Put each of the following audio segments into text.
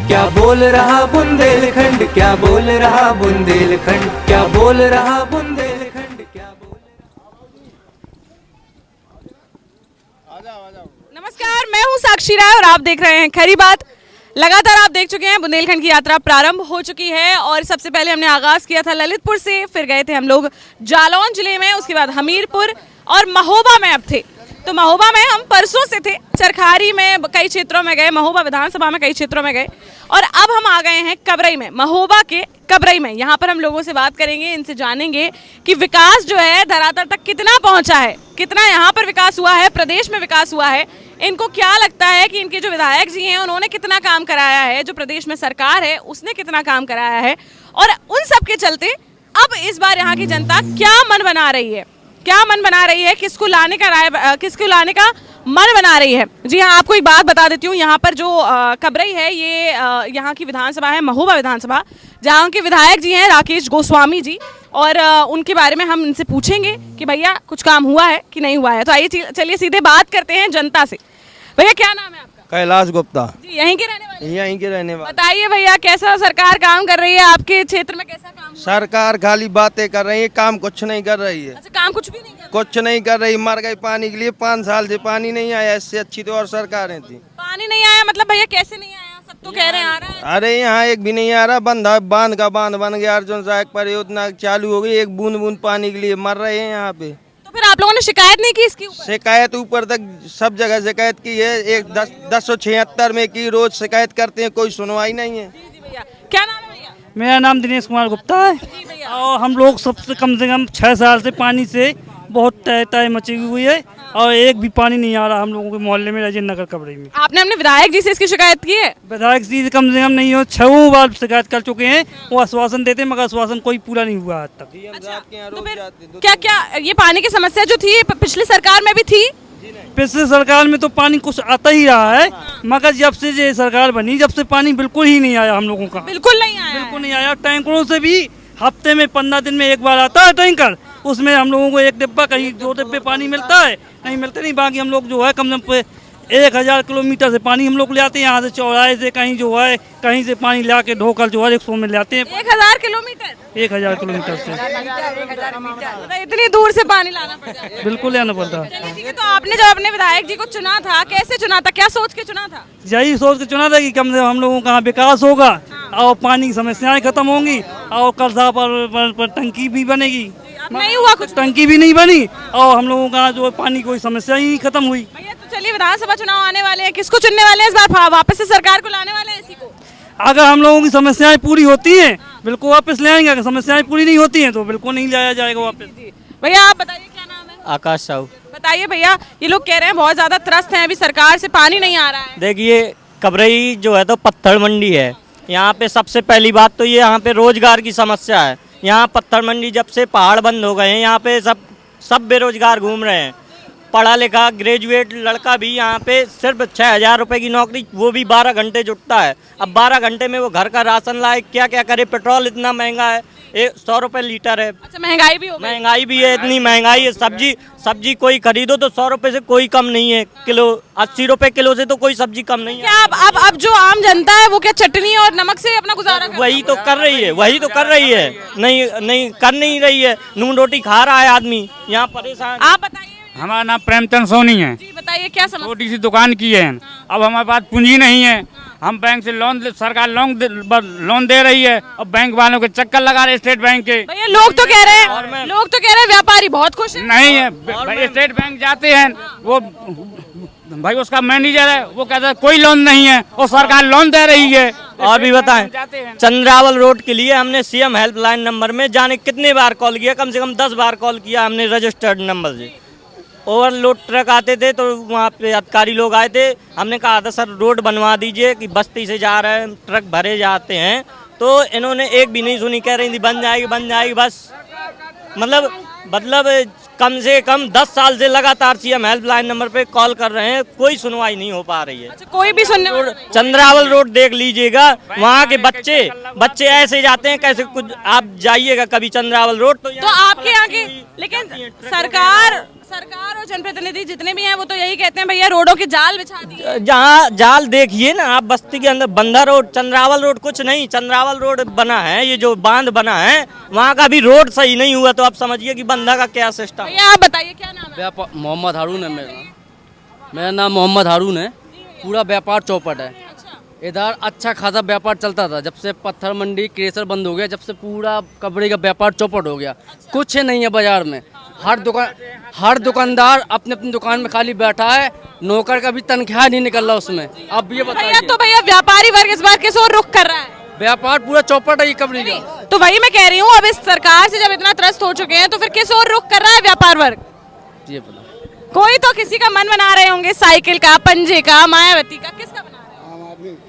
क्या बोल रहा बुंदेलखंड, क्या बोल रहा बुंदेलखंड, क्या बोल रहा बुंदेलखंड, क्या बोल। नमस्कार, मैं हूं साक्षी राय और आप देख रहे हैं खरी बात। लगातार आप देख चुके हैं बुंदेलखंड की यात्रा प्रारंभ हो चुकी है और सबसे पहले हमने आगाज किया था ललितपुर से, फिर गए थे हम लोग जालौन जिले में, उसके बाद हमीरपुर और महोबा में अब थे। तो महोबा में हम परसों से थे, चरखारी में कई क्षेत्रों में गए, महोबा विधानसभा में कई क्षेत्रों में गए और अब हम आ गए हैं कबरई में, महोबा के कबरई में। यहाँ पर हम लोगों से बात करेंगे, इनसे जानेंगे कि विकास जो है धरातल तक कितना पहुँचा है, कितना यहाँ पर विकास हुआ है, प्रदेश में विकास हुआ है। इनको क्या लगता है कि इनके जो विधायक जी हैं उन्होंने कितना काम कराया है, जो प्रदेश में सरकार है उसने कितना काम कराया है, और उन सब के चलते अब इस बार यहाँ की जनता क्या मन बना रही है, क्या मन बना रही है, किसको लाने का मन बना रही है। जी हाँ, आपको एक बात बता देती हूँ, यहाँ पर जो कबरई है ये यहाँ की विधानसभा है, महोबा विधानसभा, जहाँ के विधायक जी हैं राकेश गोस्वामी जी, और उनके बारे में हम इनसे पूछेंगे कि भैया कुछ काम हुआ है कि नहीं हुआ है। तो आइए चलिए सीधे बात करते हैं जनता से। भैया क्या नाम है आपका? कैलाश गुप्ता। जी, यहीं के रहने वाले? यहीं के रहने वाले। बताइए भैया, कैसा सरकार काम कर रही है आपके क्षेत्र में, कैसा काम हुआ? सरकार खाली बातें कर रही है, काम कुछ नहीं कर रही है। अच्छा, काम कुछ भी नहीं कर रही? कुछ नहीं कर रही, मर गई पानी के लिए, 5 साल से पानी नहीं आया। इससे अच्छी तो और सरकारें थी। पानी नहीं आया मतलब भैया कैसे नहीं आया? सब तो कह रहे हैं आ रहा है। अरे यहाँ एक भी नहीं आ रहा, बांध का बांध बन गया, अर्जुन सहायक परियोजना चालू हो गई, एक बूंद बूंद पानी के लिए मर रहे हैं यहाँ पे। तो फिर आप लोगों ने शिकायत नहीं की इसकी ऊपर? शिकायत ऊपर तक सब जगह शिकायत की है, एक 1076 में की, रोज शिकायत करते हैं, कोई सुनवाई नहीं है। जी भैया, क्या नाम है भैया? मेरा नाम दिनेश कुमार गुप्ता है जी भैया। और हम लोग सबसे कम से कम 6 साल से पानी से बहुत तय मची हुई है और एक भी पानी नहीं आ रहा हम लोगों के मोहल्ले में, राजेंद्र नगर कबरई में। आपने अपने विधायक जी से इसकी शिकायत की है? विधायक जी से कम नहीं हो 6 बार शिकायत कर चुके हैं, वो आश्वासन देते हैं मगर आश्वासन कोई पूरा नहीं हुआ आज तक। अच्छा, तो फिर क्या क्या ये पानी की समस्या जो थी पिछली सरकार में भी थी? पिछले सरकार में तो पानी कुछ आता ही रहा है, मगर जब से ये सरकार बनी जब से पानी बिल्कुल ही नहीं आया हम लोगों का। बिल्कुल नहीं आया? बिल्कुल नहीं आया। टैंकरों से भी हफ्ते में 15 दिन में एक बार आता है टैंकर, उसमें हम लोगों को 1 डिब्बा, कहीं 2 डिब्बे पानी मिलता है, नहीं मिलते नहीं। बाकी हम लोग जो है कम से कम 1000 किलोमीटर से पानी हम लोग ले आते हैं, यहाँ से चौराहे से कहीं जो है कहीं से पानी ला के ढोकर जो है 100 में ले आते हैं। 1000 किलोमीटर? 1000 किलोमीटर से मतलब इतनी दूर से पानी लाना पड़ जाता है? बिल्कुल लेना पड़ता है। चलिए ठीक है, तो आपने जब अपने विधायक जी को चुना था, कैसे चुना था, क्या सोच के चुना था? यही सोच के चुना था कि कम से कम हम लोगों का विकास होगा और पानी की समस्याएं खत्म होंगी और कर्जा पर टंकी भी बनेगी। अब नहीं हुआ कुछ? टंकी भी नहीं बनी और हम लोगों का जो पानी कोई समस्या ही खत्म हुई। भैया तो चलिए, विधानसभा चुनाव आने वाले हैं, किसको चुनने वाले हैं इस बार? वापस से सरकार को लाने वाले हैं इसी को? अगर हम लोगों की समस्याएं पूरी होती हैं बिल्कुल वापस ले आएंगे, अगर समस्याएं पूरी नहीं होती हैं तो बिल्कुल नहीं लाया जाएगा वापस। भैया आप बताइए क्या नाम है? आकाश साहू। बताइए भैया, ये लोग कह रहे हैं बहुत ज्यादा त्रस्त हैं, अभी सरकार से पानी नहीं आ रहा है। देखिए, कबरई जो है तो पत्थर मंडी है, यहाँ पे सबसे पहली बात तो ये यहाँ पे रोजगार की समस्या है। यहाँ पत्थर मंडी जब से पहाड़ बंद हो गए हैं, यहाँ पे सब बेरोजगार घूम रहे हैं। पढ़ा लिखा ग्रेजुएट लड़का भी यहाँ पे सिर्फ 6000 रुपये की नौकरी, वो भी 12 घंटे जुटता है। अब 12 घंटे में वो घर का राशन लाए, क्या क्या करे, पेट्रोल इतना महंगा है, 100 रुपये लीटर है। अच्छा, महंगाई भी हो गई? महंगाई भी है, इतनी महंगाई है। सब्जी कोई खरीदो तो 100 रुपये से कोई कम नहीं है किलो, 80 रुपये किलो से तो कोई सब्जी कम नहीं है। क्या अब जो आम जनता है वो क्या चटनी और नमक से अपना गुजारा करती है? वही तो कर रही है, वही तो कर रही है। नहीं कर नहीं रही है, नून रोटी खा रहा है आदमी, यहाँ परेशान। आप बताइए। हमारा नाम प्रेमचंद सोनी है। जी बताइए, क्या समस्या? छोटी सी दुकान की है, अब हमारे पास पूंजी नहीं है, हम बैंक से सरकार लोन दे रही है और बैंक वालों के चक्कर लगा रहे स्टेट बैंक के। भैया लोग तो कह रहे हैं व्यापारी बहुत खुश है। नहीं है भाई, स्टेट बैंक जाते हैं, वो भाई उसका मैनेजर है, वो कहता है कोई लोन नहीं है और सरकार लोन दे रही है। और भी बताएं, चंद्रावल रोड के लिए हमने सीएम हेल्पलाइन नंबर में जाने कितने बार कॉल किया, कम से कम 10 बार कॉल किया हमने रजिस्टर्ड नंबर से। ओवरलोड ट्रक आते थे तो वहाँ पे अधिकारी लोग आए थे, हमने कहा था सर रोड बनवा दीजिए कि बस्ती से जा रहे हैं ट्रक भरे जाते हैं, तो इन्होंने एक भी नहीं सुनी, कह रही थी बन जाएगी बस। मतलब कम से कम 10 साल से लगातार सीएम हेल्पलाइन नंबर पे कॉल कर रहे हैं, कोई सुनवाई नहीं हो पा रही है। अच्छा, कोई भी सुनने वाला नहीं। चंद्रावल रोड देख लीजिएगा, वहाँ के बच्चे ऐसे जाते हैं, कैसे कुछ आप जाइएगा कभी चंद्रावल रोड तो आपके यहाँ की, लेकिन सरकार और जनप्रतिनिधि जितने भी हैं वो तो यही कहते हैं भैया रोडों के जाल बिछा दिए। जहाँ जाल देखिए ना आप, बस्ती के अंदर बंधा रोड, चंद्रावल रोड कुछ नहीं, चंद्रावल रोड बना है, ये जो बांध बना है वहाँ का भी रोड सही नहीं हुआ, तो आप समझिए कि बंधा का क्या सिस्टम। भैया आप बताइए क्या नाम है? मोहम्मद हारून है मेरा नाम मोहम्मद हारून है। पूरा व्यापार चौपट है इधर, अच्छा खासा व्यापार चलता था। जब से पत्थर मंडी क्रेशर बंद हो गया, जब से पूरा कपड़े का व्यापार चौपट हो गया। कुछ नहीं है बाजार में, हर दुकानदार अपने अपनी दुकान में खाली बैठा है, नौकर का भी तनख्वाह नहीं निकल रहा उसमें। अब ये भैया बताइए, तो भैया व्यापारी वर्ग इस बार किस ओर रुख कर रहा है? व्यापार पूरा चौपट है ये कपड़े का। तो वही मैं कह रही हूँ, अब इस सरकार से जब इतना त्रस्त हो चुके हैं तो फिर किस ओर रुख कर रहा है व्यापार वर्ग? ये पता कोई तो किसी का मन बना रहे होंगे, साइकिल का, पंजे का, मायावती का, किसका बना रहे हैं?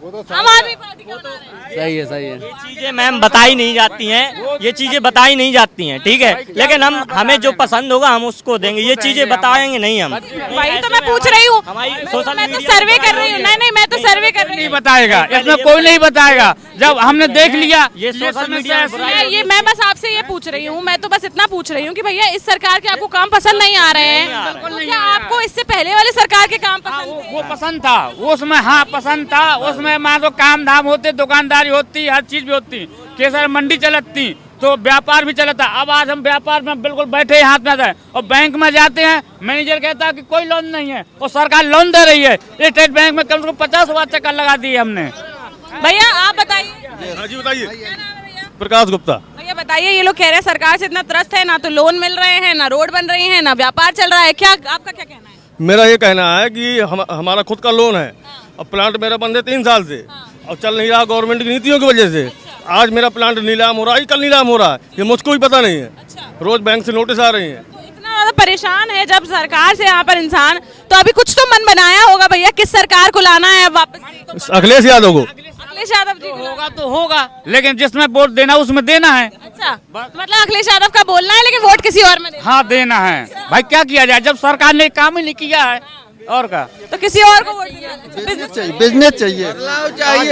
आम आदमी पार्टी का बना रहे हैं। सही है। ये चीजें मैम बताई नहीं जाती हैं, ये चीजें बताई नहीं जाती हैं, ठीक है, लेकिन हमें जो पसंद होगा हम उसको देंगे, ये चीजें बताएंगे नहीं हम। वही तो मैं पूछ रही हूँ, मैं तो सर्वे कर रही हूँ। नहीं, मैं तो सर्वे कर रही नहीं हूँ। बताएगा, इसमें कोई नहीं बताएगा। जब हमने देख लिया ये सोशल मीडिया मैं बस आपसे ये पूछ रही हूँ, मैं तो बस इतना पूछ रही हूँ कि भैया इस सरकार के आपको काम पसंद नहीं आ रहे हैं, तो क्या आपको इससे पहले वाले सरकार के काम पसंद थे? वो पसंद था, उसमें हाँ पसंद था, उसमें मान लो काम धाम होते, दुकानदारी होती, हर चीज भी होती, केसर मंडी चलती तो व्यापार भी चलता। अब आज हम व्यापार में बिल्कुल बैठे हाथ में है, और बैंक में जाते हैं, मैनेजर कहता है कि कोई लोन नहीं है, और सरकार लोन दे रही है। स्टेट बैंक में कम से कम 50 बार चक्कर लगा दिए हमने। भैया आप बताइए, जी बताइए। क्या नाम है भैया? प्रकाश गुप्ता। भैया बताइए, ये लोग कह रहे हैं सरकार से इतना त्रस्त है, ना तो लोन मिल रहे हैं, ना रोड बन रही है, ना व्यापार चल रहा है, क्या आपका क्या कहना है? मेरा ये कहना है कि हमारा खुद का लोन है, और प्लांट मेरा बंद है 3 साल से, और चल नहीं रहा गवर्नमेंट की नीतियों की वजह से। आज मेरा प्लांट नीलाम हो रहा है, कल नीलाम हो रहा है, ये मुझको भी पता नहीं है। रोज बैंक से नोटिस आ रही है। तो इतना ज्यादा परेशान है जब सरकार से यहाँ पर इंसान, तो अभी कुछ तो मन बनाया होगा भैया किस सरकार को लाना है अब वापस? अखिलेश यादव को। अखिलेश यादव जी को होगा तो होगा, लेकिन जिसमें वोट देना उसमें देना है। अच्छा, मतलब अखिलेश यादव का बोलना है लेकिन वोट किसी और में देना हाँ देना है भाई, क्या किया जाए जब सरकार ने काम ही नहीं किया है, और का है। तो किसी और को वोट देना है। बिजनेस चाहिए,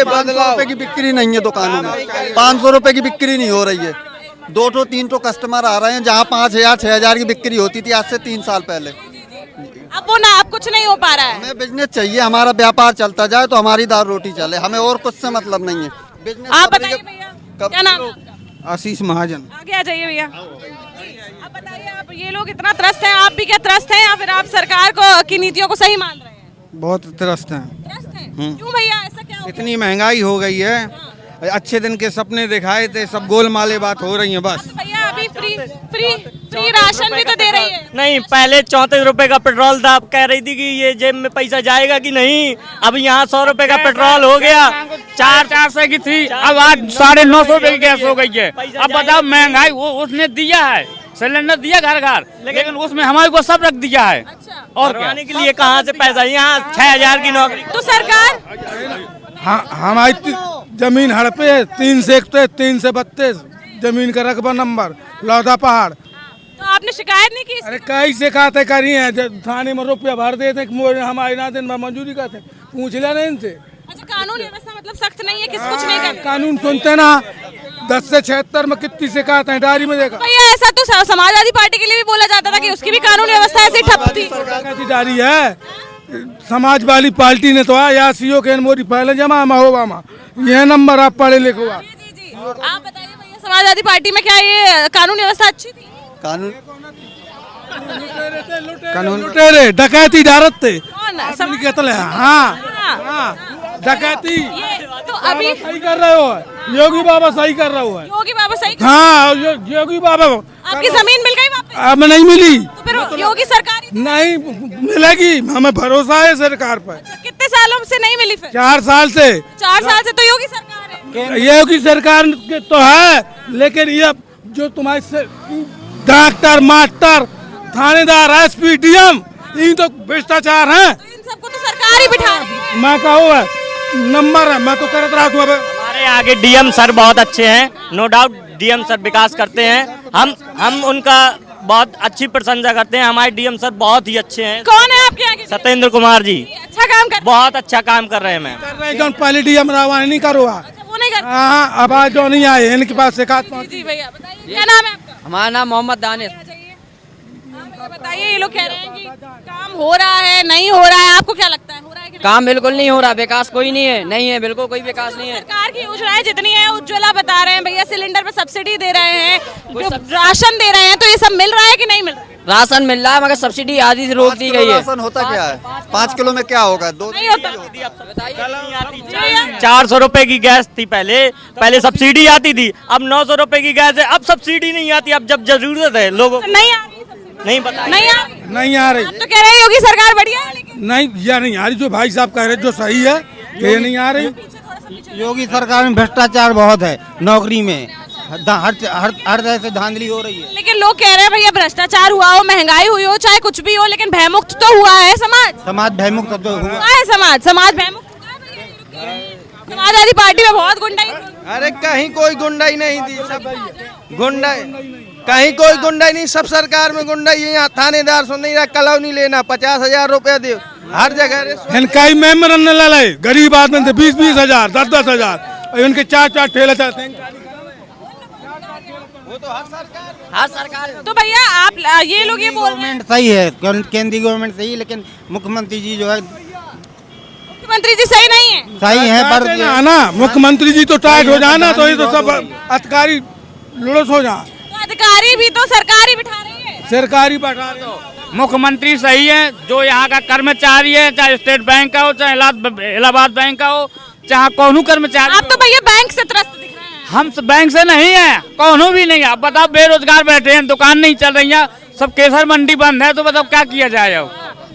बदलाव रुपए की बिक्री नहीं है दुकानों में, 500 रुपए की बिक्री नहीं हो रही है। 2-3 कस्टमर आ रहे हैं, जहाँ 5,000-6,000 की बिक्री होती थी आज से 3 साल पहले। अब वो ना, अब कुछ नहीं हो पा रहा है। हमें बिजनेस चाहिए, हमारा व्यापार चलता जाए तो हमारी दाल रोटी चले, हमें और कुछ से मतलब नहीं है। बिजनेस आप बताइए भैया, क्या नाम है आपका? आशीष महाजन। आगे आ जाइए भैया। अब बताइए, आप ये लोग इतना त्रस्त हैं, आप भी क्या त्रस्त हैं, या फिर आप सरकार को की नीतियों को सही मान रहे हैं? बहुत त्रस्त हैं। त्रस्त हैं? क्यों भैया, ऐसा क्या हो गया? इतनी महंगाई हो गई है, अच्छे दिन के सपने दिखाए थे, सब गोलमाले बात हो रही है बस। तो भैया अभी फ्री राशन भी तो दे रही है। नहीं, पहले 34 रुपए का पेट्रोल था, अब कह रही थी कि ये जेब में पैसा जाएगा कि नहीं। अब यहाँ 100 रुपए का पेट्रोल हो गया, 400 की थी, अब आज 950 रुपए की गैस हो गई है। अब बताओ महंगाई वो उसने दिया है, सिलेंडर दिया घर घर, लेकिन उसमें हमारे को सब रख दिया है। और करवाने के लिए कहाँ से पैसा? यहाँ 6,000 की नौकरी। तो सरकार हमारी जमीन हड़पे 3 से 31, 3 से 32 जमीन का रकबा नंबर लौदा पहाड़। तो आपने शिकायत नहीं की? अरे कई शिकायतें करी हैं, जब थाने में रुपया भर देते हमारे ना दिन भर मंजूरी करते, पूछ लिया नहीं इनसे। अच्छा, कानून व्यवस्था मतलब सख्त नहीं है, किस कुछ नहीं करते? कानून सुनते ना, 10 से 76 में कितनी शिकायतें डायरी में देखा। भैया ऐसा तो समाजवादी पार्टी के लिए भी बोला जाता था कि उसकी भी कानून व्यवस्था ऐसी ठप थी। कैसी डायरी है? समाजवादी पार्टी ने तो आया सीओ के मोदी पहले जमा महोबा, यह नंबर आप पढ़े लिखो। जी। आप बताइए भैया, समाजवादी पार्टी में क्या ये कानून व्यवस्था अच्छी थी? कानून लुटेरे डकैती डारत थे। कौन? हाँ, डकैती तो अभी सही कर रहे हो, योगी बाबा सही कर रहे हो। योगी बाबा सही? हाँ, योगी बाबा। आपकी जमीन मिल गई वापस? अब नहीं मिली तो फिर योगी सरकार ही नहीं मिलेगी, हमें भरोसा है सरकार पर। कितने सालों से नहीं मिली? फिर 4 साल से। 4 साल से तो योगी सरकार है। योगी सरकार के तो है, लेकिन ये जो तुम्हारे डॉक्टर, मास्टर, थानेदार, एसपी, डीएम, ये तो भ्रष्टाचार हैं। तो इन सबको तो सरकार ही बिठा रही है। मैं कहूँ नंबर है, मैं तो करत रहा हूँ। अब हमारे आगे डीएम सर बहुत अच्छे हैं, नो डाउट डीएम सर विकास करते हैं, हम उनका बहुत अच्छी प्रशंसा करते हैं। हमारे डीएम सर बहुत ही अच्छे हैं। कौन है आपके आगे? सत्येंद्र कुमार जी अच्छा काम कर बहुत अच्छा काम कर रहे हैं मैम। कर रहे पहले डीएम रावानी नहीं करो। वो नहीं कर। हाँ, अब आज जो नहीं आए इनके पास शिकायत। जी भैया बताइए, क्या नाम है आपका? हमारा नाम मोहम्मद दानिश। बताइए, ये लोग कह रहे हैं कि काम हो रहा है, नहीं हो रहा है, आपको क्या लगता है, हो रहा है कि नहीं? काम बिल्कुल नहीं हो रहा, विकास कोई नहीं है बिल्कुल कोई विकास नहीं है। सरकार की योजनाएं जितनी है, उज्ज्वला बता रहे हैं भैया, सिलेंडर पे सब्सिडी दे रहे हैं, जो राशन दे रहे हैं, तो ये सब मिल रहा है कि नहीं मिल रहा है? राशन मिल रहा है मगर सब्सिडी आधी से रोक दी गई है। राशन होता क्या है? 5 किलो में क्या होगा? 2 नहीं होता। 400 रुपए की गैस थी पहले सब्सिडी आती थी, अब 900 रुपए की गैस है, अब सब्सिडी नहीं आती, अब जब जरूरत है लोगों को नहीं आ रही सब्सिडी? नहीं पता। नहीं आ रही? नहीं आ रही, आप तो कह रहे हैं योगी सरकार बढ़िया है, लेकिन नहीं यह नहीं आ रही। जो भाई साहब कह रहे जो सही है, ये नहीं आ रही। योगी सरकार में भ्रष्टाचार बहुत है, नौकरी में हर तरह से धांधली हो रही है। लेकिन लोग कह रहे हैं भैया भ्रष्टाचार हुआ हो, महंगाई हुई हो, चाहे कुछ भी हो, लेकिन भयमुक्त तो हुआ है समाज। समाज भयमुक्त तो हुआ। हुआ है समाज भयमुक्त हुआ है भैया। समाजवादी पार्टी में बहुत गुंडाई थी। अरे कहीं कोई गुंडाई नहीं थी, सब गुंडाई, कहीं कोई गुंडाई नहीं, सब सरकार में गुंडाई है। यहाँ थानेदार सुन नहीं रहा, कॉलोनी लेना 50,000 रुपया दे, हर जगह इनका मेंबर लड़ाई, गरीब आदमी थे 20-20 हजार 10-10 हजार, उनके 4-4 ठेले चलते हैं। हर सरकार तो भैया आप ये लोग ये बोल रहे हैं, सही है, केंद्रीय गवर्नमेंट सही है, लेकिन मुख्यमंत्री जी जो है मुख्यमंत्री जी सही नहीं है। सही है, पर ना मुख्यमंत्री जी तो टाइट हो जाना, तो ये तो सब अधिकारी लुड़स हो जा। तो अधिकारी भी तो सरकारी बिठा रही है, सरकारी बैठा रहे हो। मुख्यमंत्री सही है, जो यहाँ का कर्मचारी है, चाहे स्टेट बैंक का हो, चाहे इलाहाबाद बैंक का हो, चाहे कौन कर्मचारी। आप तो भैया बैंक से त्रस्त दिख रहे हैं। हम बैंक से नहीं है, कौन भी नहीं है। अब बताओ, बेरोजगार बैठे हैं, दुकान नहीं चल रही है, सब केसर मंडी बंद है, तो बताओ क्या किया जाए।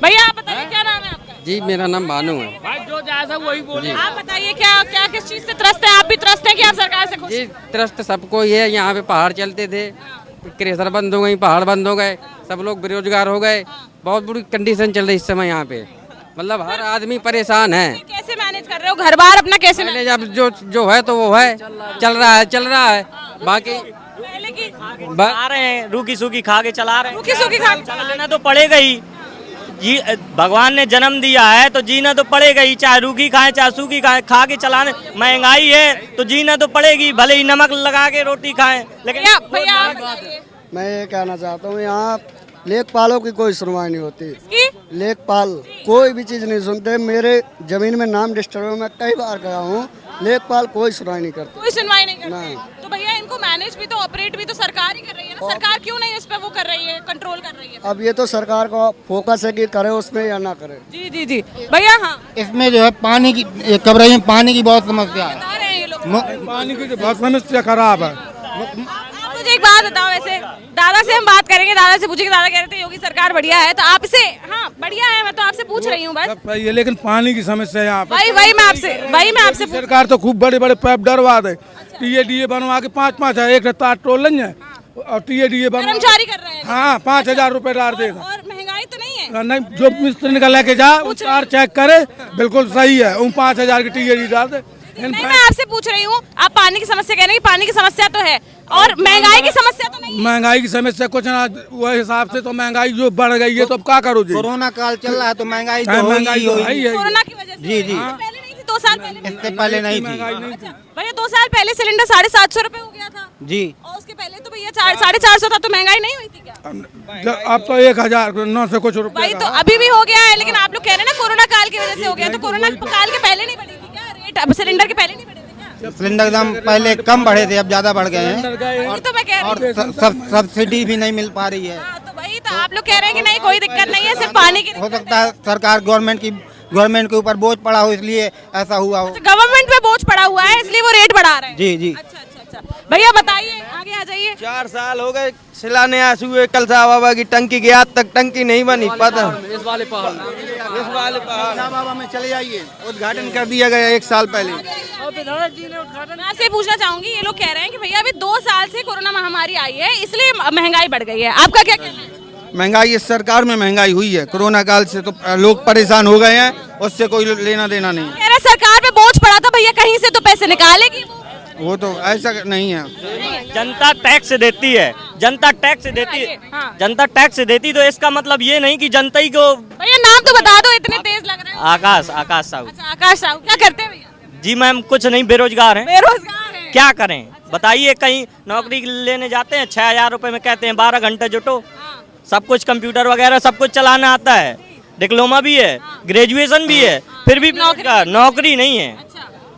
भैया आप बताइए क्या नाम है आपका? जी मेरा नाम भानु है। भाई जो जैसा वही बोले। आप बताइए क्या किस चीज से त्रस्त है? आप भी त्रस्त हैं कि आप सरकार से खुश? जी त्रस्त सबको ही है। यहाँ पे पहाड़ चलते थे, क्रेशर बंद हो गई, पहाड़ बंद हो गए, सब लोग बेरोजगार हो गए, बहुत बुरी कंडीशन चल रही इस समय यहाँ पे, मतलब हर आदमी परेशान है। कैसे मैनेज कर रहे हो घर बार अपना, कैसे पहले जब जो है तो वो है, चल रहा है बाकी पहले की आ रहे हैं, रूखी सूखी खा के चला रहे हैं। रूखी सूखी खा चला लेना तो पड़ेगा ही जी, भगवान ने जन्म दिया है तो जीना तो पड़ेगा ही, चाहे रूखी खाएं चाहे सूखी खाएं, खा के चलाने। महंगाई है तो जीना तो पड़ेगी, भले ही नमक लगा के रोटी खाएं, लेकिन भैया आप बताइए। मैं ये कहना चाहता हूँ, यहाँ लेखपालों की कोई सुनवाई नहीं होती। की? लेखपाल कोई भी चीज़ नहीं सुनते। मेरे जमीन में नाम डिस्टर्ब है, मैं कई बार गया हूँ, लेखपाल कोई सुनवाई नहीं करते। कोई सुनवाई नहीं करती। नहीं। तो भैया इनको मैनेज भी तो, ऑपरेट भी तो सरकार ही कर रही है ना। सरकार क्यों नहीं इस पे वो कर रही है, कंट्रोल कर रही है? अब ये तो सरकार का फोकस है कि करे उसमें या ना करे। जी भैया। हाँ इसमें जो है पानी की कब्रई में पानी की बहुत समस्या है। बता रहे हैं ये लोग। पानी की तो बहुत समस्या खराब है। आप मुझे एक बात बताओ, वैसे दादा से हम बात करेंगे, दादा से पूछेंगे, दादा कह रहे थे योगी सरकार बढ़िया है, तो आपसे हाँ बढ़िया है, मैं तो आपसे पूछ रही हूँ बस। सब सही है, लेकिन पानी की समस्या यहाँ पे। वही मैं आपसे सरकार तो खूब बड़े बड़े पाइप डरवा दे, टीए बनवा के 5-5 हजार एक तार टोल लेंगे और टीए बनवा, कर्मचारी कर रहे हैं। हाँ 5,000 रुपए डाल देगा। और महंगाई तो नहीं है? नहीं, जो मिस्त्री का लेके जा वो तार चेक करे, बिल्कुल सही है, 5,000 की टीए डाल दे। नहीं, मैं आपसे पूछ रही हूँ, आप पानी की समस्या कह रहे हैं कि पानी की समस्या तो है, और महंगाई की समस्या तो नहीं है। महंगाई की समस्या कुछ ना, वो हिसाब से तो महंगाई जो बढ़ गई है, तो अब क्या करो जी। कोरोना काल चल रहा है तो महंगाई तो महंगाई तो है ही है। कोरोना की वजह से? जी। पहले नहीं थी, 2 साल पहले नहीं इससे पहले नहीं थी। अच्छा, भैया 2 साल पहले सिलेंडर 750 रुपए हो गया था जी। और उसके पहले तो भैया 450 था, तो महंगाई नहीं हुई थी क्या? अब तो 1,009 से कुछ रुपए। भाई तो अभी भी हो गया है, लेकिन आप लोग कह रहे हैं ना कोरोना काल की वजह से हो गया, तो कोरोना काल के पहले नहीं बढ़ी थी क्या रेट? अब सिलेंडर के पहले नहीं बढ़े थे क्या? सिलेंडर दाम पहले कम बढ़े थे, अब ज्यादा बढ़ गए हैं, वही तो मैं कह रही हूँ। और सब्सिडी भी नहीं मिल पा रही है। हाँ, तो वही तो आप लोग कह रहे हैं कि नहीं कोई दिक्कत नहीं है, सिर्फ पानी की हो सकता है सरकार गवर्नमेंट के ऊपर बोझ पड़ा हो, इसलिए ऐसा हुआ हो। गवर्नमेंट पे बोझ पड़ा हुआ है, इसलिए वो रेट बढ़ा रहे हैं। जी। अच्छा भैया बताइए, आगे आ जाइए। 4 साल हो गए शिलान्यास हुए, कलसा बाबा की टंकी की, आज तक टंकी नहीं बनी। पता इस वाले पहाड़ कलसा बाबा में चले जाइए, उद्घाटन कर दिया गया 1 साल पहले। मैं आपसे ये पूछना चाहूंगी, ये लोग कह रहे हैं कि भैया अभी 2 साल से कोरोना महामारी आई है, इसलिए महंगाई बढ़ गई है, आपका क्या कहना है? महंगाई इस सरकार में महंगाई हुई है, कोरोना काल से तो लोग परेशान हो गए हैं, उससे कोई लेना देना नहीं। कह रहे सरकार पे बोझ पड़ा था भैया, कहीं से तो पैसे निकालेगी वो तो ऐसा नहीं है। जनता टैक्स देती है, जनता टैक्स देती है, जनता टैक्स देती, तो इसका मतलब ये नहीं कि जनता ही को। भैया नाम तो बता दो, इतने तेज लग रहे हैं। आकाश साहू। अच्छा, आकाश साहू क्या करते हैं भैया? जी मैम कुछ नहीं, बेरोजगार हैं। बेरोजगार हैं। क्या करें बताइए, कहीं नौकरी लेने जाते हैं 6,000 रुपए में कहते हैं 12 घंटे जुटो, सब कुछ कंप्यूटर वगैरह सब कुछ चलाना आता है, डिप्लोमा भी है, ग्रेजुएशन भी है, फिर भी नौकरी नहीं है।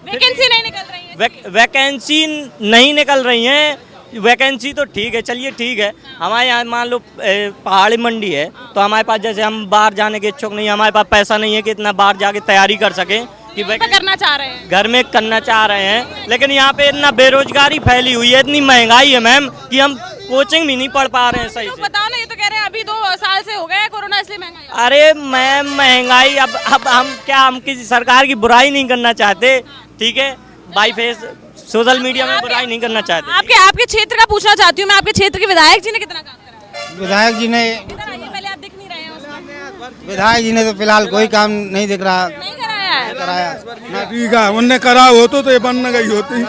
वैकेंसी नहीं निकल रही है। वैकेंसी नहीं निकल रही है। वैकेंसी तो ठीक है, चलिए ठीक है। हमारे यहाँ मान लो पहाड़ी मंडी है, तो हमारे पास जैसे हम बाहर जाने के इच्छुक नहीं, हमारे पास पैसा नहीं है कि इतना बाहर जाके तैयारी कर सकें कि करना चाह रहे हैं, घर में करना चाह रहे हैं। लेकिन यहाँ पे इतना बेरोजगारी फैली हुई है, इतनी महंगाई है मैम कि हम कोचिंग भी नहीं पढ़ पा रहे हैं सही से। बताओ ना, ये तो कह रहे हैं अभी 2 साल से हो गया है कोरोना, इसलिए महंगाई। अरे मैम महंगाई, अब हम किसी सरकार की बुराई नहीं करना चाहते, ठीक है, बाई फेस सोशल मीडिया में बुराई नहीं करना चाहते। आपके क्षेत्र का पूछना चाहती हूँ मैं, आपके क्षेत्र के विधायक जी ने कितना काम करा है? विधायक जी ने पहले आप दिख नहीं रहे हैं उसमें। विधायक जी ने तो फिलहाल कोई काम नहीं दिख रहा, नहीं कराया है। कराया। ठीक है, उनने करा हो तो ये बन न गई होती।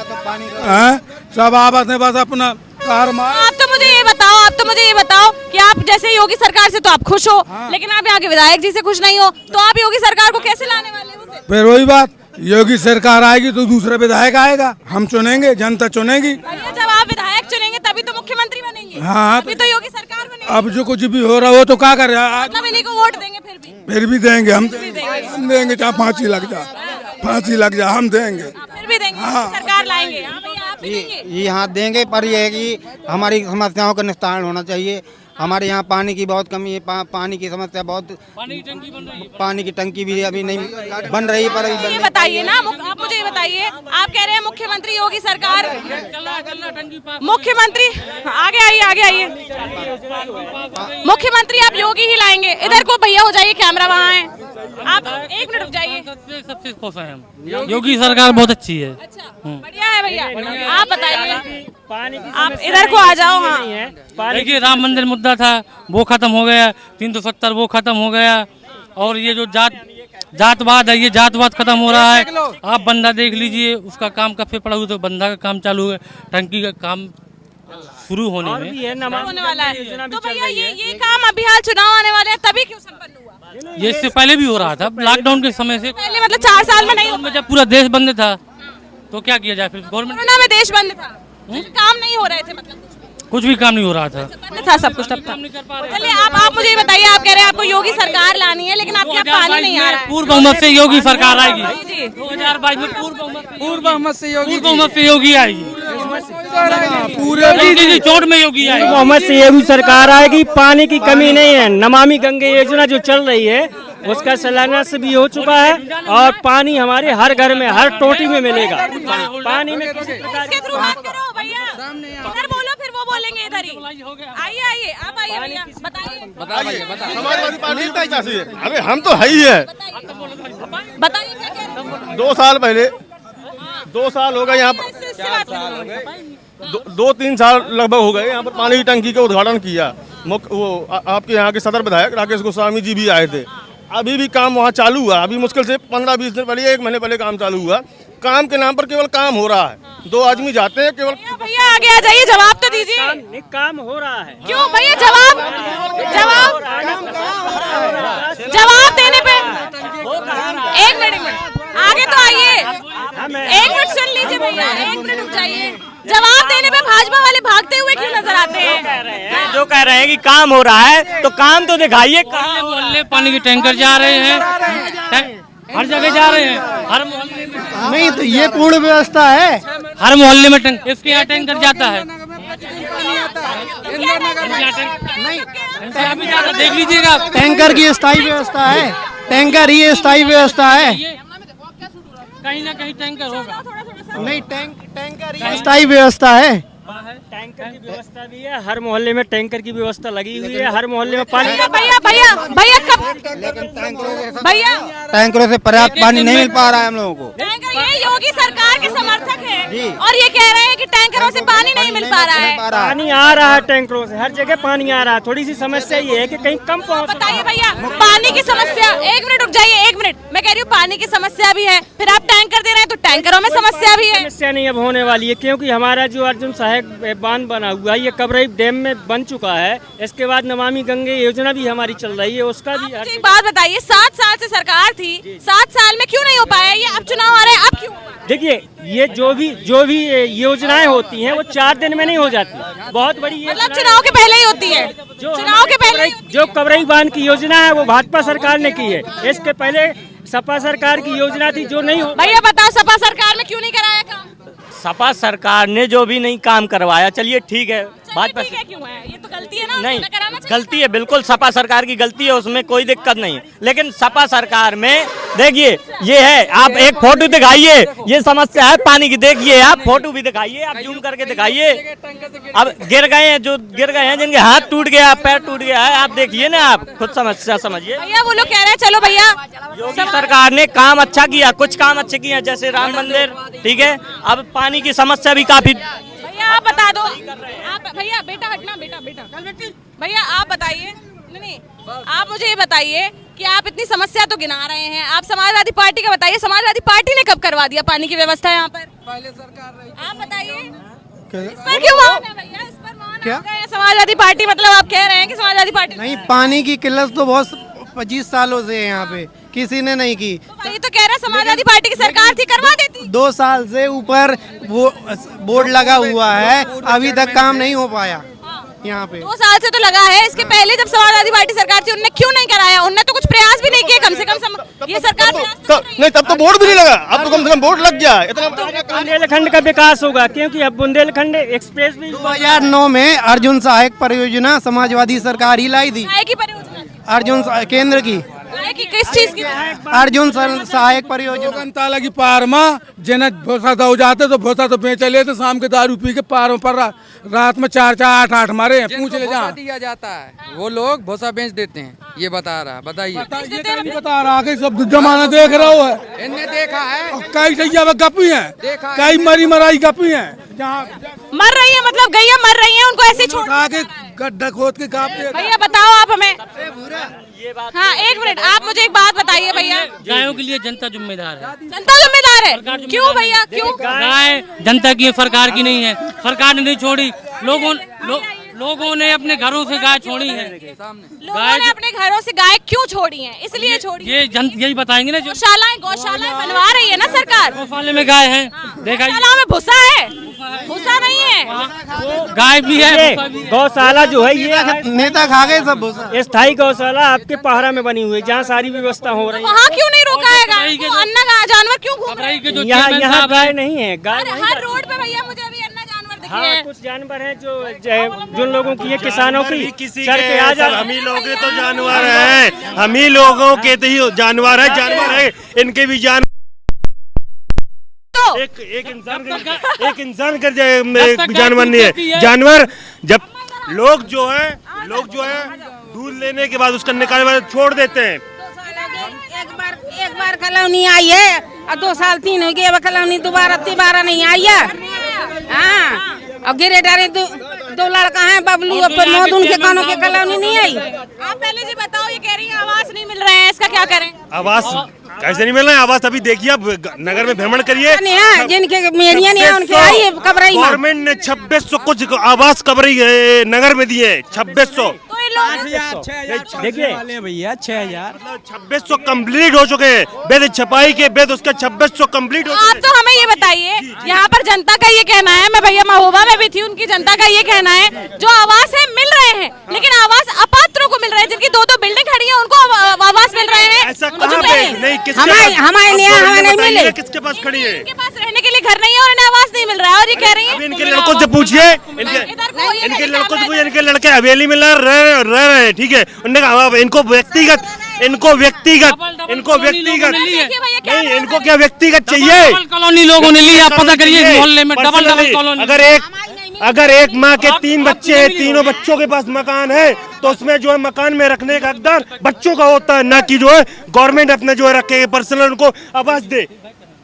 सब आपस में बस अपना कार मार। आप तो मुझे ये बताओ कि आप जैसे योगी सरकार से तो आप खुश हो, लेकिन आप यहाँ के विधायक जी से खुश नहीं हो, तो आप योगी सरकार को कैसे लाने वाले हो? फिर वही बात, योगी सरकार आएगी तो दूसरा विधायक आएगा, हम चुनेंगे, जनता चुनेगी। जब आप विधायक चुनेंगे तभी तो मुख्यमंत्री बनेंगे। हाँ, अभी तो योगी सरकार बनेगी। अब जो कुछ भी हो रहा हो तो क्या कर रहा है, मतलब इन्हीं को वोट देंगे फिर भी देंगे, हम देंगे, चाहे फांसी लग जा, हम देंगे, फिर भी देंगे, सरकार लाएंगे। ये यहाँ देंगे, पर ये है कि हमारी समस्याओं का निस्तारण होना चाहिए। हमारे यहाँ पानी की बहुत कमी है, पानी की समस्या बहुत, पानी की टंकी भी अभी नहीं बन रही, पर ये बताइए ना, आप मुझे ये बताइए, आप कह रहे हैं मुख्यमंत्री योगी सरकार, मुख्यमंत्री आगे आइए, मुख्यमंत्री आप योगी ही लाएंगे। इधर को भैया हो जाइए, कैमरा वहाँ है, आप 1 मिनट रुक जाइए। सबसे खुश हैं हम, योगी सरकार बहुत अच्छी है। अच्छा, बढ़िया है भैया, आप बताइए, आप इधर को आ जाओ। हाँ, देखिए राम मंदिर मुद्दा था, वो खत्म हो गया, 370 वो खत्म हो गया, और ये जो जातवाद है, ये जातवाद खत्म हो रहा है। आप बंदा देख लीजिए, उसका काम कब से पड़ा हुआ, तो बंदा का काम चालू है, टंकी का काम शुरू होने में होने वाला है। तो भैया ये काम अभी हाल चुनाव आने वाले हैं, तभी क्यों संपन्न हुआ? ये इससे पहले भी हो रहा था, लॉकडाउन के समय से पहले, मतलब 4 साल में नहीं, जब पूरा देश बंद था तो क्या किया जाए, फिर गवर्नमेंट कोरोना में देश बंद था, काम नहीं हो रहे थे, मतलब कुछ भी काम नहीं हो रहा था, बंद था सब कुछ, तब था। चलिए आप मुझे बताइए, आप कह रहे हैं आपको योगी सरकार लानी है, लेकिन आपके यहाँ पानी नहीं आ रहा है। पूर्व बहुमत से योगी सरकार आएगी, जी 2022 में पूर्व बहुमत से योगी आएगी, पूरे चोट में योगी आएगी, बहुमत से योगी सरकार आएगी। पानी की कमी नहीं है, नमामि गंगे योजना जो चल रही है उसका शिलान्यास भी हो चुका है, और पानी हमारे हर घर में, हर टोटी में मिलेगा। पानी में किसी प्रकार इसके थ्रू बात करो भैया, इधर बोलो, फिर वो बोलेंगे इधर ही। आइए, आप आइए भैया, बताइए। हमारे वाली पानी कैसी है? अरे हम तो है ही है। बताइए क्या कह रहे हैं? 2 साल पहले, 2 साल हो गए यहाँ पर, 2-3 साल लगभग हो गए यहाँ पर पानी की टंकी का उद्घाटन किया। वो आपके यहाँ के सदर विधायक राकेश गोस्वामी जी भी आए थे। अभी भी काम वहाँ चालू हुआ, अभी मुश्किल से 15-20 दिन पहले, 1 महीने पहले काम चालू हुआ। काम के नाम पर केवल काम हो रहा है, 2 आदमी जाते हैं केवल। भैया आगे आ जाइए, जवाब तो दीजिए। काम हो रहा है, क्यों भैया? जवाब देने पे 1 मिनट आगे तो आइए, 1 मिनट सुन लीजिए भैया, 1 मिनट रुक जाइए। जवाब देने पे भाजपा वाले भागते हुए क्यों नजर आते हैं? जो कह रहे हैं कि काम हो रहा है, तो काम तो दिखाइए। मोहल्ले पानी के टैंकर जा रहे हैं, हर जगह जा रहे हैं, हर मोहल्ले में। नहीं तो ये पूर्ण व्यवस्था है, हर मोहल्ले में टैंकर, इसके यहाँ टैंकर जाता है, देख लीजिएगा। टैंकर की स्थायी व्यवस्था है, टैंकर ही स्थायी व्यवस्था है। कहीं ना कहीं टैंकर होगा, नहीं टैंकर ही स्थायी व्यवस्था है। टैंकर की व्यवस्था भी है, हर मोहल्ले में टैंकर की व्यवस्था लगी हुई है, हर मोहल्ले में पानी। भैया टैंकरों से पर्याप्त पानी नहीं मिल पा रहा है हम लोगों को। ये योगी सरकार के समर्थक है और ये कह रहे हैं कि टैंकरों से पानी नहीं मिल पा रहा है। पानी आ रहा है टैंकरों से, हर जगह पानी आ रहा है। थोड़ी सी समस्या ये है कि कहीं कम पहुँच। बताइए भैया, पानी की समस्या, 1 मिनट रुक जाइए, 1 मिनट। मैं कह रही हूँ पानी की समस्या भी है, फिर आप टैंकर दे रहे हैं तो टैंकरों में समस्या भी है। समस्या नहीं अब होने वाली है, क्योंकि हमारा जो अर्जुन सहायक बांध बना हुआ है, ये कबरई डैम में बन चुका है। इसके बाद नमामि गंगे योजना भी हमारी चल रही है, उसका भी। एक बात बताइए, 7 साल से सरकार थी, 7 साल में क्यों नहीं हो पाया? ये अब चुनाव आ रहे हैं, अब क्यों? देखिए ये जो भी योजनाएं होती हैं वो 4 दिन में नहीं हो जाती, बहुत बड़ी मतलब चुनाव के पहले ही होती है, चुनाव के पहले जो कबरई बांध की योजना है वो भाजपा सरकार ने की है। इसके पहले सपा सरकार की योजना थी जो नहीं हो। भैया बताओ सपा सरकार में क्यों नहीं कराया काम? सपा सरकार ने जो भी नहीं काम करवाया, चलिए ठीक है, भाजपा ठीक है, क्यों है? ये तो गलती है ना, नहीं, उन्हें कराना चाहिए। गलती है, बिल्कुल सपा सरकार की गलती है, उसमें कोई दिक्कत नहीं है। लेकिन सपा सरकार में देखिए ये है, आप एक फोटो दिखाइए, ये समस्या है पानी की, देखिए आप फोटो भी दिखाइए, आप जूम करके दिखाइए। अब गिर गए हैं, जो गिर गए हैं, जिनके हाथ टूट गया, पैर टूट गया है, आप देखिए ना, आप खुद समस्या समझिए। भैया वो लोग कह रहे हैं चलो भैया योगी सरकार ने काम अच्छा किया, कुछ काम अच्छे किए हैं, जैसे राम मंदिर, ठीक है। अब पानी की समस्या भी काफी। भैया आप बता दो, आप भैया बेटा हटना, बेटा भैया आप बताइए, नहीं आप मुझे ये बताइए कि आप इतनी समस्या तो गिना रहे हैं, आप समाजवादी पार्टी का बताइए, समाजवादी पार्टी ने कब करवा दिया पानी की व्यवस्था यहाँ पर? पहले सरकार रही। आप बताइए इस पर क्यों मौन है भैया? इस पर मौन क्या? हो गए समाजवादी पार्टी, मतलब आप कह रहे हैं कि समाजवादी पार्टी नहीं, पानी की किल्लत तो बहुत 25 सालों से है यहाँ पे, किसी ने नहीं की। तो वही तो कह रहे हैं, समाजवादी पार्टी की सरकार थी, करवा देती। 2 साल से ऊपर वो बोर्ड लगा हुआ है, अभी तक काम नहीं हो पाया यहाँ पे। 2 साल से तो लगा है, इसके पहले जब समाजवादी पार्टी सरकार थी उन्होंने क्यों नहीं कराया? उन्होंने तो कुछ प्रयास भी नहीं किए, कम से कम ये सरकार नहीं, तब तो बोर्ड भी नहीं लगा, अब तो कम से कम बोर्ड लग गया। इतना बुंदेलखंड का विकास होगा, क्योंकि अब बुंदेलखंड एक्सप्रेस भी 2009 में अर्जुन सहायक परियोजना समाजवादी सरकार ही लाई थी। की परियोजना थी। अर्जुन केंद्र की की किस चीज की? अर्जुन सहायक परियोजना ताला की पार में जिन्हें भोसा हो जाते तो भोसा तो बेच लेते, शाम के दारू पी के पारों पर रात में 4-4 8-8 मारे हैं, पूछ ले जा दिया जाता है, वो लोग भोसा बेच देते हैं। ये बता रहा, बताइए। ये नहीं बता रहा कि सब जमाना देख रहा है, इनने देखा है, कई गैया में गपी है, कई मरी मराई गपी है, जहाँ मर रही है, मतलब गैया मर रही है, उनको ऐसे छोड़ के गड्ढा खोद के गाप। भैया बताओ आप हमें, हाँ 1 मिनट, आप मुझे एक बात बताइए भैया। गायों के लिए जनता जिम्मेदार है, जनता जिम्मेदार है? क्यों भैया, क्यों? गाय जनता की है, सरकार की नहीं है। सरकार ने नहीं छोड़ी, लोगों ने अपने घरों से गाय छोड़ी है। लोगों ने अपने घरों से गाय क्यों छोड़ी है? इसलिए छोड़ी ये यही बताएंगे ना। गौशालाएं बनवा रही है ना सरकार। गौशाले में गाय है, देखा गौशाला में भूसा है, भूसा नहीं है, गाय भी है। गौशाला जो है ये नेता खा गए सब भूसा। स्थायी गौशाला आपके पहाड़ा में बनी हुई है, जहाँ सारी व्यवस्था हो रही है। वहाँ क्यों नहीं रोका है गाय को? अन्ना जानवर क्यों घूम रहे हैं? यहाँ गाय नहीं है, गाय हर रोड पे भैया मुझे अभी अन्ना जानवर दिखे हाँ, हैं। कुछ जानवर हैं जो लोगों की, ये किसानों की किसी चढ़ के आ जाए। हम ही लोग तो जानवर हैं, हम ही लोगों के तो ही जानवर है, इनके भी जान। एक इंसान कर जाए जानवर नहीं है। जानवर जब लोग जो है दूध लेने के बाद उसका निकालने छोड़ देते हैं। एक बार कॉलोनी आई है और 2 साल 3 हो गए, कॉलोनी दोबारा नहीं आई है। हाँ, और गिरे डारे 2 लड़का है बबलू, अब 9 दिन के कानों के कॉलोनी नहीं आई। आप पहले जी बताओ, ये कह रही है आवास नहीं मिल रहे हैं, इसका क्या करें? आवास कैसे नहीं मिल रहा है? आवास अभी देखिए, अब नगर में भ्रमण करिए, जिनके मेरिया नहीं है उनके आई है कबरई में। गवर्नमेंट ने 2600 कुछ आवास कबरई नगर में दिए, 2600। देखिए भैया 6000 2600 कंप्लीट हो चुके हैं, बेद छपाई के बेद उसका 2600 कंप्लीट हो आप तो हमें ये बताइए, यहाँ पर जनता का ये कहना है, मैं भैया महोबा में भी थी, उनकी जनता का ये कहना है जो आवास है मिल रहे हैं, लेकिन आवास अपात्रों को मिल रहे हैं, जिनकी 2-2 बिल्डिंग खड़ी है उनको आवास मिल रहे हैं। ऐसा कहाँ पे? नहीं, हमारे नहीं मिले, किसके पास खड़ी है? इनके पास रहने के लिए घर नहीं है और इन्हें आवास नहीं मिल रहा है, और ये कह रही है। इनके लड़कों से पूछिए, इनके लड़कों से पूछिए, इनके लड़के हवेली में रह रहे हैं, ठीक है। उन्होंने कहा इनको व्यक्तिगत नहीं, इनको क्या व्यक्तिगत चाहिए? कॉलोनी लोगों ने ली, आप पता करिए मोहल्ले में डबल कॉलोनी। अगर एक माँ के 3 बच्चे हैं, तीनों बच्चों के पास मकान है, तो उसमें जो है मकान में रखने का हकदार बच्चों का होता है, ना कि जो है गवर्नमेंट अपने जो है रखे पर्सनल उनको आवास दे।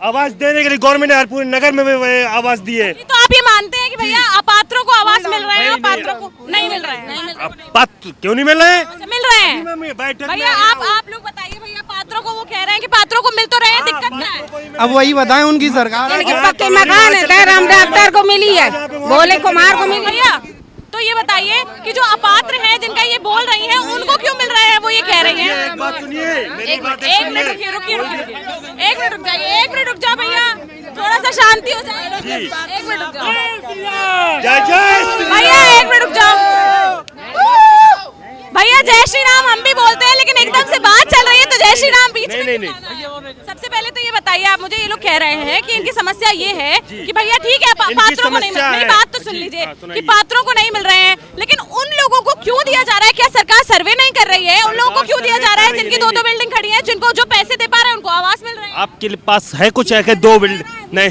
आवास देने के लिए गवर्नमेंट ने पूरे नगर में आवास दिए। तो आप ये मानते हैं कि भैया अपात्रों को आवास मिल रहे हैं, अपात्रों को नहीं मिल रहे हैं? क्यों नहीं मिल रहे हैं? मिल रहे हैं भैया, आप लोग बताइए भैया, पात्रों को वो कह रहे हैं कि पात्रों को मिल तो रहे हैं, दिक्कत क्या है? अब वही बताएं, उनकी सरकार है। पक्के मकान है, राम डॉक्टर को मिली है, भोले कुमार को मिली भैया। तो ये बताइए कि जो अपात्र हैं, जिनका ये बोल रही हैं, उनको क्यों मिल रहे हैं? वो ये कह रही हैं। एक बात सुनिए, एक मिनट रुकिए, 1 मिनट रुक जाइए, 1 मिनट रुक जाओ भैया, थोड़ा शांति हो जाए। एक मिनट रुक जाओ भैया, एक मिनट रुक जाओ भैया। जय श्री राम हम भी बोलते हैं, लेकिन एकदम से बात चल रही है तो जय श्री राम बीच में नहीं। सबसे पहले तो ये बताइए आप मुझे, ये लोग कह रहे हैं कि इनकी समस्या ये है कि भैया ठीक है पात्रों को नहीं मिल, मेरी बात तो सुन लीजिए कि पात्रों को नहीं मिल रहे हैं, लेकिन उन लोगों को क्यों दिया जा रहा है? क्या सरकार सर्वे नहीं कर रही है? उन लोगों को क्यों दिया जा रहा है जिनकी 2-2 बिल्डिंग खड़ी है, जिनको जो पैसे दे पा रहे हैं उनको आवास मिल रहे हैं? आपके पास है कुछ है? 2 बिल्डिंग नहीं,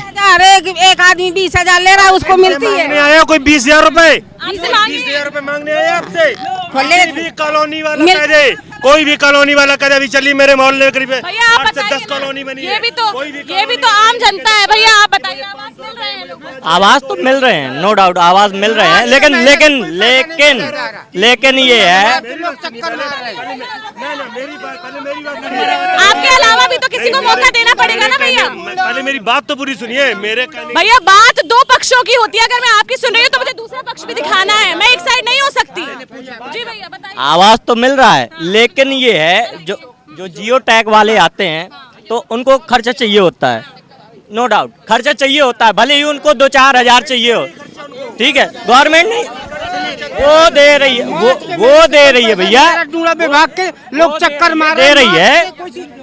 एक आदमी 20,000 ले रहा है, उसको मिलती है। आया कोई 20,000 रुपए, 20,000 रुपए मांगने आए आपसे। कोई भी कॉलोनी वाला कह दे, कोई भी कॉलोनी वाला कह दे अभी चलिए मेरे मोहल्ले में करीब 8 से 10 कॉलोनी बनी है। ये भी तो आम जनता है भैया, आप बताइए आवास मिल रहे हैं लोगों को? आवाज तो मिल रहे हैं, नो डाउट आवाज मिल रहे हैं, लेकिन ये है, आपके अलावा भी तो किसी को मौका देना पड़ेगा ना भैया। पहले मेरी बात तो पूरी सुनिए। मेरे भैया बात 2 पक्षों की होती है, अगर मैं आपकी सुन रही हूँ तो मुझे दूसरा पक्ष भी दिखाना है, मैं एक साइड नहीं हो सकती। जी भैया बताइए। आवाज तो मिल रहा है, लेकिन ये है जो जियो टैग वाले आते हैं तो उनको खर्चा चाहिए होता है, नो डाउट खर्चा चाहिए होता है, भले ही उनको 2-4 हजार चाहिए हो, ठीक है, गवर्नमेंट नहीं वो दे रही है, वो दे रही है भैया, विभाग के लोग चक्कर मार दे रही है,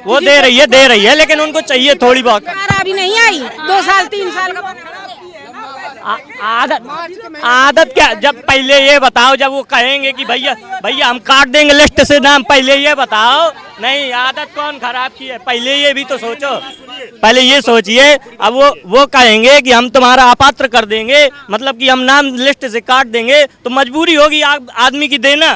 वो दे रही है, लेकिन उनको चाहिए थोड़ी बहुत। अभी नहीं आई, 2 साल 3 साल का आदत क्या? जब पहले ये बताओ, जब वो कहेंगे कि भैया हम काट देंगे लिस्ट से नाम, पहले ये बताओ। नहीं, आदत कौन खराब की है, पहले ये भी तो सोचो, पहले ये सोचिए। अब वो कहेंगे कि हम तुम्हारा अपात्र कर देंगे, मतलब कि हम नाम लिस्ट से काट देंगे, तो मजबूरी होगी आदमी की देना।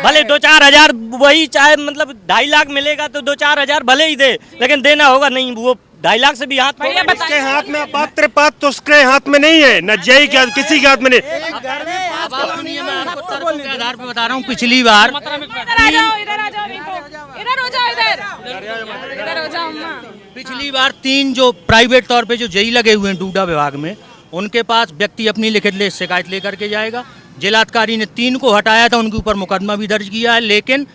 भले 2-4 हजार, वही चाहे मतलब 2.5 लाख मिलेगा तो 2-4 हजार भले ही दे, लेकिन देना होगा। नहीं, वो 2.5 लाख से भी हाथ उसके हाथ में पात्र तो उसके हाथ में नहीं है, न जय के किसी के हाथ में नहीं। आधार पे बता रहा हूँ, पिछली बार पिछली बार 3 जो प्राइवेट तौर पे जो जेई लगे हुए हैं डूडा विभाग में, उनके पास व्यक्ति अपनी लिखित शिकायत लेकर के जाएगा। जिलाधिकारी ने 3 को हटाया था, उनके ऊपर मुकदमा भी दर्ज किया है, लेकिन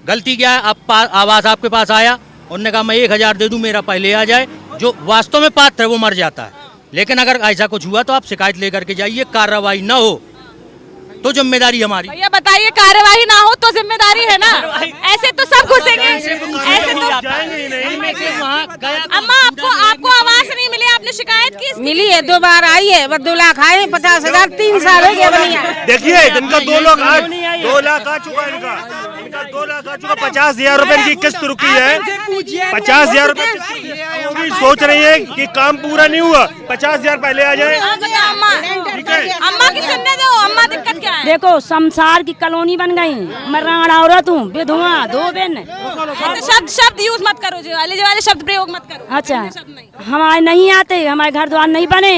गलती क्या है, आवास आपके पास आया, उन्होंने कहा मैं 1,000 दे दूं, मेरा पहले आ जाए। जो वास्तव में पात्र है वो मर जाता है, लेकिन अगर ऐसा कुछ हुआ तो आप शिकायत लेकर के जाइए, कार्रवाई न हो तो जिम्मेदारी हमारी। भैया बताइए, कार्रवाई ना हो तो जिम्मेदारी है ना? ऐसे तो सब घुसेंगे, ऐसे तो अम्मा आपको आवास नहीं मिली, आपने शिकायत की? मिली है, 2 बार आई है, बस 2 लाख आए, 50,000 3 साल हो गया बनी है। देखिए इनका 2 लाख आ चुका है, इनका 2 लाख आ चुका। 50,000 रुपए की किस्त रुकी है, 50,000 रुपए सोच रही है कि काम पूरा नहीं हुआ, 50,000 पहले आ जाए। अम्मा की सुनने दो, अम्मा दिक्कत क्या है? देखो, संसार की कॉलोनी बन गई, मैं राणा औरत हूँ, विधवा, 2 बहन। शब्द यूज मत करो जी, वाले शब्द प्रयोग मत करो। अच्छा, हमारे नहीं आते, हमारे घर द्वार नहीं बने।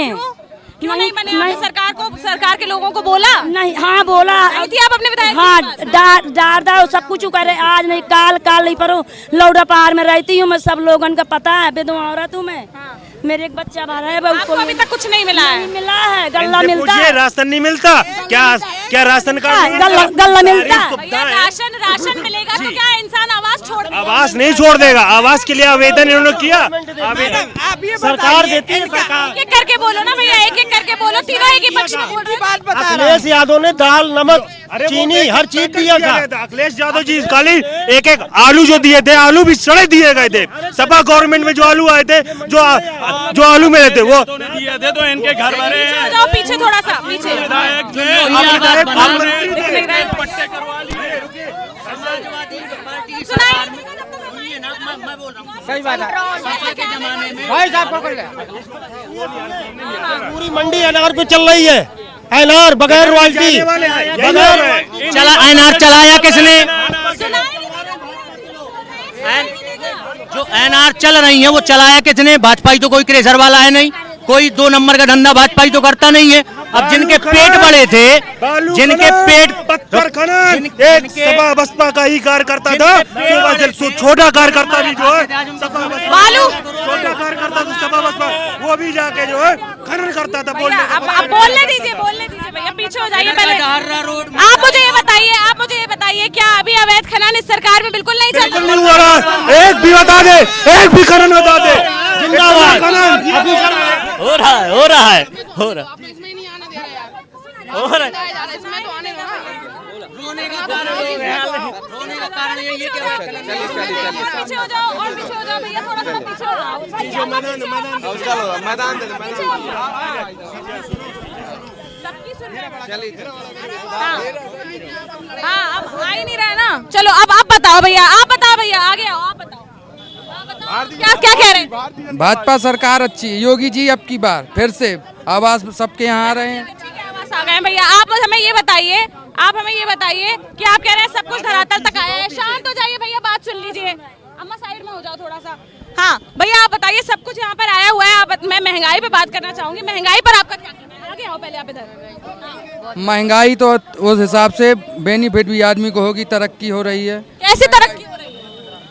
क्यों नहीं बने? नहीं, सरकार के लोगों को बोला? नहीं, हाँ बोला थी आप अपने विधायक? हाँ, डार सब कुछ करे, आज नहीं काल नहीं पर लौड़ा पहाड़ में रहती हूँ मैं, सब लोगों का पता है, विधवा औरत हूँ मैं। मेरे एक बच्चा भरा है, आपको अभी तक कुछ नहीं मिला है? नहीं मिला है, गल्ला मिलता है, राशन नहीं मिलता क्या राशन कार्ड गल्ला मिलता है। राशन मिलेगा तो क्या इंसान आवास छोड़ देगा? आवास नहीं छोड़ देगा, आवास के लिए आवेदन इन्होंने किया, आवेदन सरकार देती है। सरकार एक करके बोलो ना भैया, एक करके बोलो, तीनों एक ही पक्ष में बोल रहे हैं। अखिलेश यादव ने दाल, नमक, चीनी हर चीज दिया था। अखिलेश यादव जी खाली एक आलू जो दिए थे, आलू भी सड़े दिए गए थे। सपा गवर्नमेंट में जो आलू आए थे, जो आलू मिले थे वो दिए थे, तो इनके घर वाले जाओ पीछे, थोड़ा सा पीछे। सही बात है भाई साहब, पकड़ ले। पूरी मंडी अनार पे चल रही है, अनार बगैर रॉयल्टी, अनार चलाया किसने? जो एनआर चल रही है वो चलाया किसने? भाजपा तो कोई क्रेशर वाला है नहीं, कोई 2 नंबर का धंधा भाजपा तो करता नहीं है। अब जिनके पेट बड़े थे, जिनके पेट पत्थर खनन, एक सपा बसपा का ही कार्यकर्ता था, छोटा कार्यकर्ता भी जो है छोटा कार्यकर्ता तो सपा बसपा, वो भी जाके जो है खनन करता था। बोलने दीजिए भैया, पीछे हो जाइए पहले। आप मुझे ये बताइए, क्या अभी अवैध खनन इस सरकार में बिल्कुल नहीं चल रहा? एक भी बता दे, एक भी खनन बता दे। हो रहा है हो रहा आपने इसमें ही नहीं आने दे रहे यार। हो रहा है। इसमें तो आने दो ना। रोने का कारण यही है कि पीछे हो जाओ और पीछे हो जाओ भैया, थोड़ा सा पीछे हो जाओ। सबकी सुन रहे हैं। हाँ अब आ ही नहीं रहा है ना। चलो अब आप बताओ भैया, आगे आओ, आप बताओ क्या क्या कह रहे हैं। भाजपा सरकार अच्छी है, योगी जी अब की बार फिर से आवाज सबके यहाँ आ रहे हैं। आवाज आ गए हैं भैया। आप हमें ये बताइए कि आप कह रहे हैं सब कुछ धरातल तक आया है। शांत हो जाइए भैया, बात सुन लीजिए। अम्मा साइड में हो जाओ थोड़ा सा। हाँ भैया आप बताइए, सब कुछ यहाँ पर आया हुआ है। मैं महंगाई पे बात करना चाहूंगी, महंगाई पर आपका क्या कहना है? आगे आओ पहले आप इधर। महंगाई तो उस हिसाब से बेनिफिट भी आदमी को होगी, तरक्की हो रही है। कैसे तरक्की हो रही है?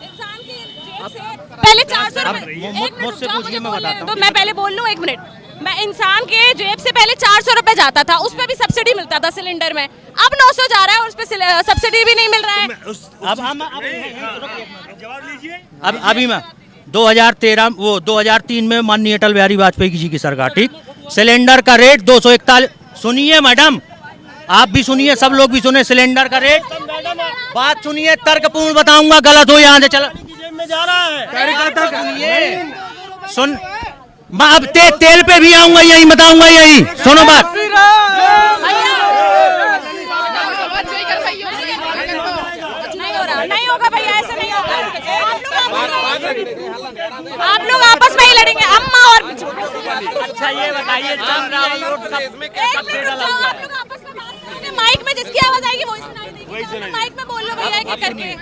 इंसान की जेब से पहले 400 रुपए, मुझसे पूछिए, मैं बताता हूँ। तो मैं पहले बोल लूँ, 1 मिनट। मैं इंसान के जेब से पहले 400 रुपए जाता था, उस पे भी सब्सिडी मिलता था सिलेंडर में। अब 900 जा रहा है और उस पे सब्सिडी भी नहीं मिल रहा है। अब अभी मैं 2003 में माननीय अटल बिहारी वाजपेयी जी की सरकार, ठीक, सिलेंडर का रेट 241। सुनिए मैडम, आप भी सुनिए, सब लोग भी सुने। सिलेंडर का रेट, बात सुनिए, तर्कपूर्ण बताऊंगा, गलत हो यहाँ से चला जा रहा है। सुन, मैं अब तेल पे भी आऊंगा, यही बताऊंगा, यही सुनो बात। नहीं होगा भैया, ऐसे नहीं होगा। आप लोग आपस में ही लड़ेंगे, अम्मा और। अच्छा ये बताइए, माइक में जिसकी आवाज आएगी वही सुनाई देगी। माइक में बोल लो भैया एक करके।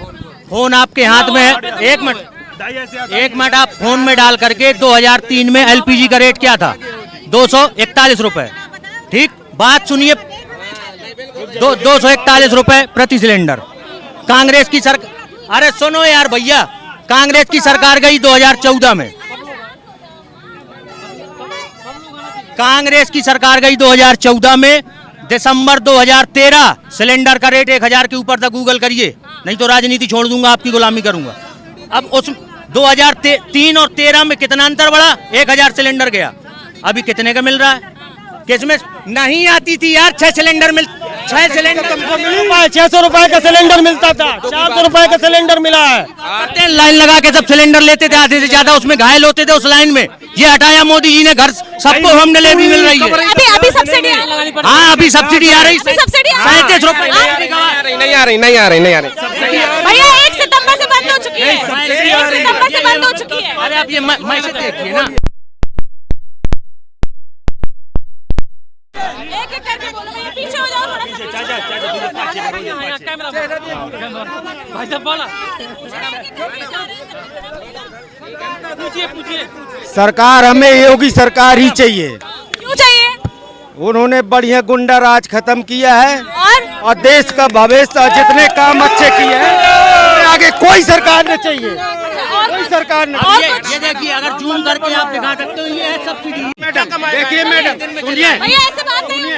फोन आपके हाथ में है, एक मिनट आप फोन में डाल करके 2003 में एलपीजी का रेट क्या था? 241 रुपए, ठीक। बात सुनिए, 241 रुपए प्रति सिलेंडर। कांग्रेस की सरकार, अरे सुनो यार भैया, कांग्रेस की सरकार गई 2014 में, कांग्रेस की सरकार गई 2014 में। दिसंबर 2013 सिलेंडर का रेट 1000 के ऊपर था, गूगल करिए, नहीं तो राजनीति छोड़ दूंगा, आपकी गुलामी करूंगा। अब उस 2003 और 13 में कितना अंतर बढ़ा? 1000 सिलेंडर गया, अभी कितने का मिल रहा है? किसमें नहीं आती थी यार, 6 सिलेंडर 600 रुपए का सिलेंडर मिलता था, 400 रुपए का सिलेंडर मिला है। लाइन लगा के सब सिलेंडर लेते थे, आधे से ज्यादा उसमें घायल होते थे उस लाइन में। ये हटाया मोदी जी ने, घर सबको होम डिलीवरी मिल रही है। अभी सब्सिडी, हाँ अभी सब्सिडी आ रही, 37 रुपए नहीं आ रही। भैया 1 सितंबर से बंद हो चुकी है, 1 सितंबर से बंद हो चुकी है। अरे आप ये मैसेज देखिए ना, एक करके बोलो भैया, पीछे हो जाओ थोड़ा सा। सरकार हमें योगी सरकार ही चाहिए। क्यों चाहिए? उन्होंने बढ़िया गुंडा राज खत्म किया है और देश का भविष्य जितने काम अच्छे किए हैं, आगे कोई सरकार नहीं चाहिए, कोई सरकार नहीं। ये देखिए, अगर जूम करके आप दिखा सकते हो, ये है सब्सिडी। देखिए मैडम, सुनिए, भैया ऐसे बात नहीं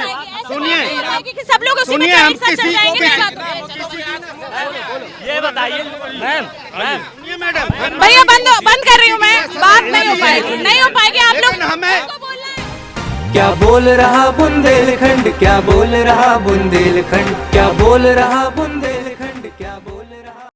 होगी कि सब लोग उसी में एक साथ चल जाएंगे। ये बताइए मैम, भैया बंद कर रही हूँ मैं, बात नहीं हो पाएगी आप लोग हमें। क्या बोल रहा बुंदेलखंड, क्या बोल रहा बुंदेलखंड, क्या बोल रहा बुंदेलखंड।